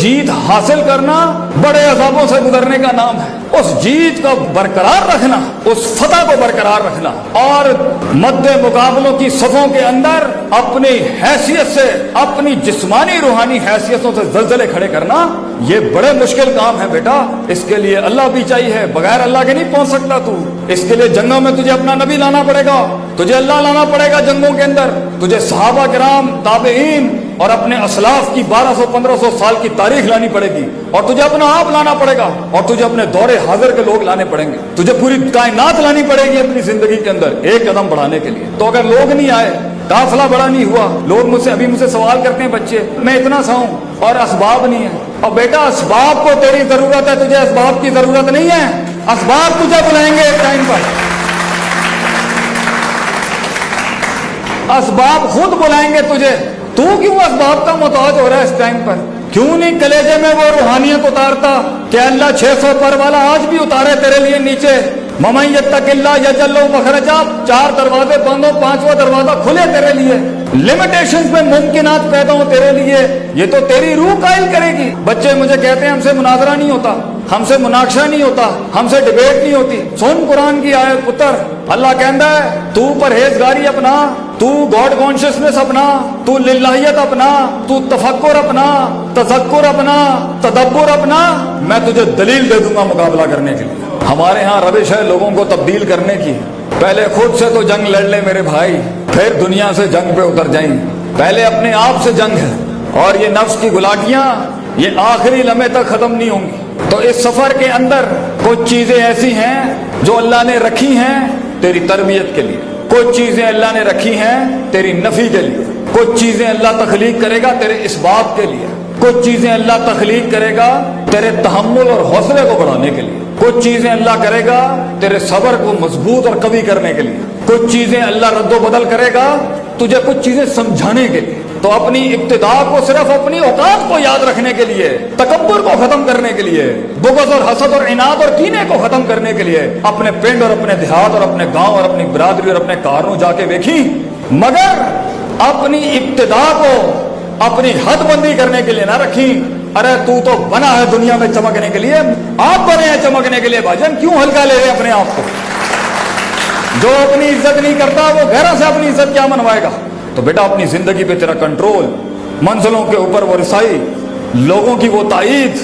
जीत हासिल करना बड़े अजाबों से गुजरने का नाम है। उस जीत को बरकरार रखना, उस फतह को बरकरार रखना और मद्दे मुकाबलों की सफों के अंदर अपनी हैसियत से, अपनी जिस्मानी रूहानी हैसियतों से जलजले खड़े करना, ये बड़े मुश्किल काम है बेटा। इसके लिए अल्लाह भी चाहिए, बगैर अल्लाह के नहीं पहुंच सकता तू। इसके लिए जंगों में तुझे अपना नबी लाना पड़ेगा, तुझे अल्लाह लाना पड़ेगा जंगों के अंदर, तुझे सहाबा किराम, ताबईन और अपने असलाफ की 1200-1500 साल की तारीख लानी पड़ेगी, और तुझे अपना आप लाना पड़ेगा, और तुझे अपने दौरे हाजिर के लोग लाने पड़ेगे, तुझे पूरी कायनात लानी पड़ेगी अपनी जिंदगी के अंदर एक कदम बढ़ाने के लिए। तो अगर लोग नहीं आए, काफिला बड़ा नहीं हुआ, लोग मुझसे सवाल करते हैं बच्चे, मैं इतना सा हूं और असबाब नहीं है। और बेटा असबाब को तेरी जरूरत है, तुझे असबाब की जरूरत नहीं है। असबाब तुझे बुलाएंगे एक टाइम पर, असबाब खुद बुलाएंगे तुझे। तू क्यों असबाब का मोहताज हो रहा है इस टाइम पर? क्यों नहीं कलेजे में वो रूहानियत उतारता कि अल्लाह 600 पर वाला आज भी उतारे तेरे लिए नीचे। ममन यत्तकिल्लाह यजअल लहु मखरजा, 4 दरवाजे बंद हो, 5वां दरवाजा खुले तेरे लिए। लिमिटेशंस में मुमकिनात पैदा हो तेरे लिए, ये तो तेरी रूह कायल करेगी। बच्चे मुझे कहते हैं हमसे मुनाजरा नहीं होता, हमसे मुनाकशा नहीं होता, हमसे डिबेट नहीं होती। सुन कुरान की आयत पुत्र, अल्लाह कहता है तू परहेजगारी अपना, तू गॉड कॉन्शियसनेस अपना, तू लिल्लाहियत अपना, तू तफक्कुर अपना, तज़क्कुर अपना, तदब्बुर अपना, मैं तुझे दलील दे दूंगा मुकाबला करने के लिए। हमारे यहाँ रविश है लोगों को तब्दील करने की। पहले खुद से तो जंग लड़ ले मेरे भाई, फिर दुनिया से जंग पे उतर जाएं। पहले अपने आप से जंग है, और ये नफ्स की गुलाटियां ये आखिरी लम्हे तक खत्म नहीं होंगी। तो इस सफर के अंदर कुछ चीजें ऐसी हैं जो अल्लाह ने रखी हैं तेरी तरबियत के लिए, कुछ चीजें अल्लाह ने रखी हैं तेरी नफी के लिए, कुछ चीजें अल्लाह तख्लीक करेगा तेरे इस्बात के लिए, कुछ चीजें अल्लाह तख्लीक करेगा तेरे तहम्मुल और हौसले को बढ़ाने के लिए, कुछ चीजें अल्लाह करेगा तेरे सब्र को मजबूत और कवी करने के लिए, कुछ चीजें अल्लाह रद्दो बदल करेगा तुझे कुछ चीजें समझाने के लिए। तो अपनी इब्तिदा को सिर्फ अपनी औकात को याद रखने के लिए, तकब्बुर को खत्म करने के लिए, बुग़्ज़ और हसद और इनाद और कीने को खत्म करने के लिए अपने पिंड और अपने देहात और अपने गांव और अपनी बिरादरी और अपने कारों जाके देखी, मगर अपनी इब्तिदा को अपनी हदबंदी करने के लिए ना रखी। अरे तू तो बना है दुनिया में चमकने के लिए, आप बने हैं चमकने के लिए भाईजान, क्यों हल्का ले रहे अपने आप को? जो अपनी इज्जत नहीं करता वो गैरों से अपनी इज्जत क्या मनवाएगा? तो बेटा अपनी जिंदगी पे तेरा कंट्रोल, मंजिलों के ऊपर वो रसाई, लोगों की वो ताईद,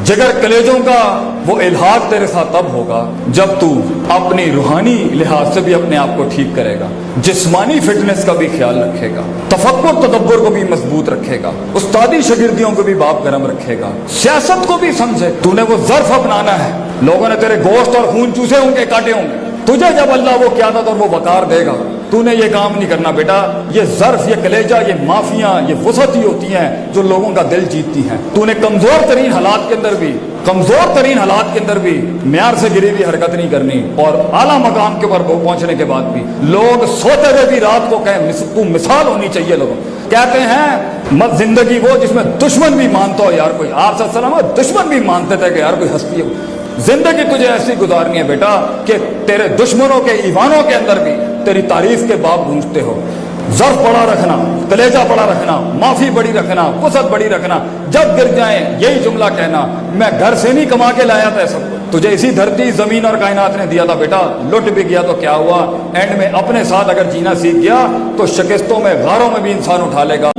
जिगर कलेजों का वो इल्हाक तेरे साथ तब होगा जब तू अपनी रूहानी लिहाज से भी अपने आप को ठीक करेगा, जिस्मानी फिटनेस का भी ख्याल रखेगा, तफक्कुर तदब्बुर को भी मजबूत रखेगा, उस्तादी शागिर्दियों को भी बाप गरम रखेगा, सियासत को भी समझे। तूने वो ज़र्फ अपनाना है, लोगों ने तेरे गोश्त और खून चूसे होंगे, काटे होंगे, तुझे जब अल्लाह वो क़यादत और वो वकार देगा, तूने ये काम नहीं करना बेटा। ये ज़र्फ, ये कलेजा, ये माफिया, ये वसत ही होती हैं जो लोगों का दिल जीतती हैं। तूने कमजोर तरीन हालात के अंदर भी, कमजोर तरीन हालात के अंदर भी म्यार से गिरी हुई हरकत नहीं करनी, और आला मकाम के ऊपर पहुंचने के बाद भी लोग सोते हुए भी रात को कहें तू मिसाल होनी चाहिए। लोगों कहते हैं मत जिंदगी वो जिसमें दुश्मन भी मानता हो यार, कोई आप सल्लल्लाहु अलैहि वसल्लम दुश्मन भी मानते थे कि यार कोई हस्ती है। जिंदगी तुझे ऐसी गुजारनी है बेटा कि तेरे दुश्मनों के ईवानों के अंदर भी तेरी तारीफ के बाब गूंजते हो। ज़र्फ बड़ा रखना, कलेजा बड़ा रखना, माफी बड़ी रखना, वसअत बड़ी रखना, जब गिर जाए यही जुमला कहना, मैं घर से नहीं कमा के लाया था सब, तुझे इसी धरती जमीन और कायनात ने दिया था बेटा। लुट भी गया तो क्या हुआ, एंड में अपने साथ अगर जीना सीख गया तो शिकस्तों में, गारों में भी इंसान उठा लेगा।